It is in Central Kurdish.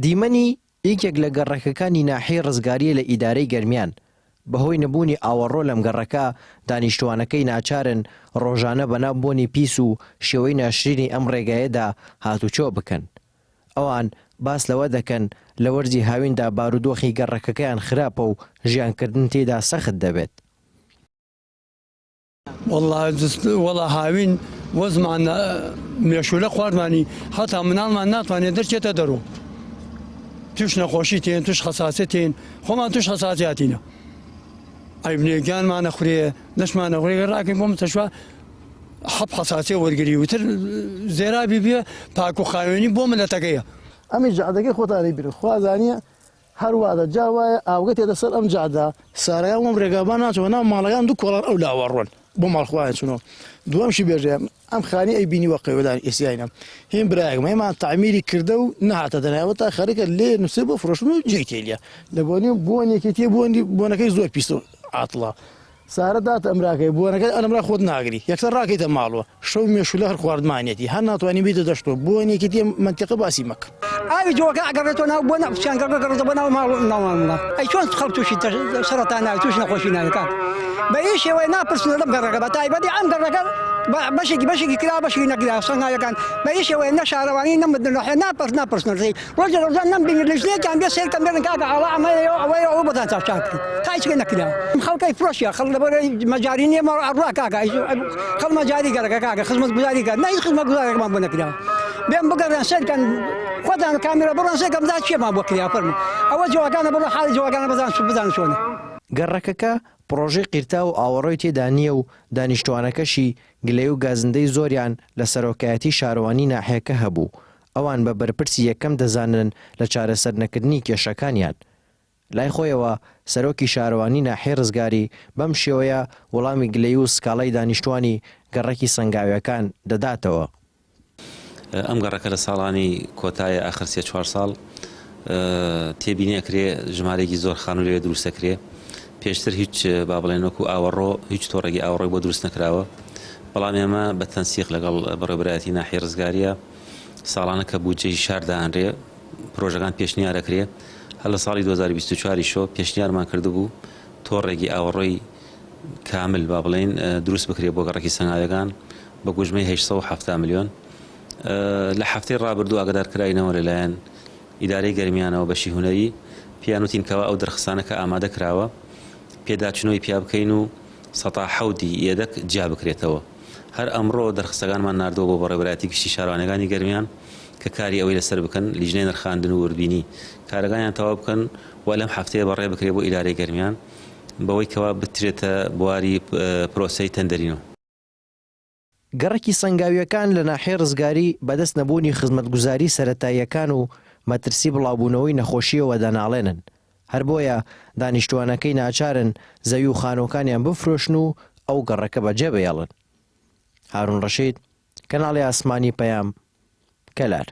دیمەنی یەکێک لە گەڕەکەکانی ناحیەی ڕزگاریە لە ئیدارەی گەرمیان بەهۆی نەبوونی ئاوەڕۆ لەم گەڕەکە دانیشتوانەکەی ناچارن ڕۆژانە بەناو بۆنی پیس و شێوەی ناشرینی ئەم ڕێگایەدا هاتوچۆ بکەن. ئەوان باس لەوە دەکەن لە وەرزی هاویندا بارودۆخی گەڕەکەکەیان خراپە و ژیانکردن تێدا سەخت دەبێت. والله هاوین وەزمان مێشولە خواردمانی هەتا مناڵمان ناتوانێت دەرچێتە دەرۆ. توش نەخۆشی تێن، توش خەساسەت تێن، خۆمان توش خەساسیاتینە. ئەیبنێگیانمانە خورێ، نەشمانە خورێ ڕاکەین بۆم تەشوا حەب خەساسێ وەرگری وتر زێرابی بێ پاک و خاوێنی بۆ ملەتەکەیە. ئەمی جعدەکەی خۆتانی بیر خوازانیە هەروادە جا وایە ئاوگە تێدە سەر ئەم جعدا سارەیان وەم ڕێگابان ناچەوە ناو ماڵەکان دوو کۆڵان ئەو لاوەڕۆن بۆ ماڵخوایان چونەوە. دووەمشی بێژێ ئەم خانی ئەی بینی وە قەیوەدان ئێسیاینە هێن برایەکم ئێمان تەعمیری کردە و نەهاتە دەنایەوە تا خەریکە لێ نووسێ بۆ فرۆشتن و جێی تێلیە لە بۆنی بۆنێکی تێ بۆنەکەی زۆر پیسە و عاتڵە. سارە داتە ئەمراکەی بۆنەکەی ئەلمرا خۆت ناگری یەکسەر ڕاکەیتە ماڵەوە شەو مێشولە هەر خواردمانێتی هەر ناتوانانی بیتە دەشتۆ بۆنێکی تێ منتیقە باسی مەکە. ئاوی جۆگە ئەگەڕێتەوە ناو بۆ نەپچیانگەڕ گەڕێتە بۆ ناو ماڵ ناوانڵە ئەی چۆن خەڵک تووشی سەرەتا ناوی تووش نەخۆشی ناوەکان بە هیچ شێوەیە ناپرسنە لەم گەڕەکە بە تایبەتی ئەم گەڕەکە بەشێکی کرا بەشێکی نەکرا سەنگاوەکان بە هیچ شێوەیە نە شارەوانی نەمدنەحێ ناپرسنەڕێی ڕۆژە ڕۆژان نەمبینی لە ژنێکیان بێ سێرکەم بێنن کاکە ئاڵا ئەمەیەوە ئەوەیە ئەوە بەتان چاکری تا هیچ نەکرا خەڵکەی فرۆشیە خەڵ لەبەرەوەی مەجاری نییە ڕوا کاکە خەڵ مەجاری گەڕەکە کاکە خزمەت گوزاری کات نە هیچ خزمەت گوزارێکمان بۆ نەکرا بێن بگەڕێن سێرکەن خۆتان کامێرە بڕۆن سێرکەم دا چێمان بۆ کریا فەرموو ئەوە جوواکانە بڕۆ حاڵی جوواکانە بزان چۆنە. گەڕەکەکە پرۆژەی قیرتا و ئاوەڕۆی تێدا نییە و دانیشتوانەکەشی گلەی و گازندەی زۆریان لە سەرۆکایەتی شارەوانی ناحیەکە هەبوو. ئەوان بە بەرپرسی یەکەم دەزانن لە چارەسەر نەکردنی کێشەکانیان. لای خۆیەوە سەرۆکی شارەوانی ناحیە ڕزگاری بەم شێوەیە وەڵامی گلەی و سکاڵای دانیشتوانی گەڕەکی سەنگاویەکان دەداتەوە. ئەم گەڕەکە لە ساڵانی کۆتایە ئاخر 3-4 ساڵ تێبینیەکرێ ژمارەیەکی زۆر خانوو لێ دروستەکرێ. پێشتر هیچ با بڵێن وەکو ئاوەڕۆ هیچ تۆڕێکی ئاوەڕۆی بۆ دروست نەکراوە. بەڵام ئێمە بە تەنسیق لەگەڵ بەڕێوەبەرایەتی ناحیە ڕزگاریە ساڵانە کە بودجەی شار داهەنرێ پرۆژەکان پێشنیارەکرێ. هەر لە ساڵی 2024 شۆ پێشنیارمان کردبوو تۆڕێکی ئاوەڕۆی کامل با بڵێن دروست بکرێ بۆ گەڕەکی سەنگاویەکان بە گوژمەی 870 ملیۆن. لە هەفتەی ڕابردوو ئاگادارکراینەوە لەلایەن ئیدارەی گەرمیانەوە بەشی هونەری پیانوتین کەوا ئەو دەرخستانەکە ئامادە کراوە پێداچنەوەی پیا بکەین و سەتا حەوتی یەدەک جیا بکرێتەوە. هەر ئەمڕۆ دەرخستەکانمان ناردەوە بۆ بەڕێوەبەرایەتی گشتی شارەوانەکانی گەرمیان کە کاری ئەوەی لەسەر بکەن لیژنەی نرخاندن و وەربینی کارەکانیان تەواو بکەن و لەم هەفتەیە بەڕێ بکرێت بۆ ئیدارەی گەرمیان بەوەی کەوا بترێتە بواری پرۆسەی تەندەرینەوە. گەڕێکی سەنگاویەکان لە ناحیە ڕزگاری بەدەست نەبوونی خزمەتگوزاری سەرەتاییەکان و مەترسی بڵاوبوونەوەی نەخۆشیەوە دەناڵێنن. هەر بۆیە دانیشتوانەکەی ناچارن زەوی و خانۆکانیان بفرۆشن و ئەو گەڕەکە بەجێ بێڵن. هارون ڕەشید، کەناڵی ئاسمانی پەیام، کەلار.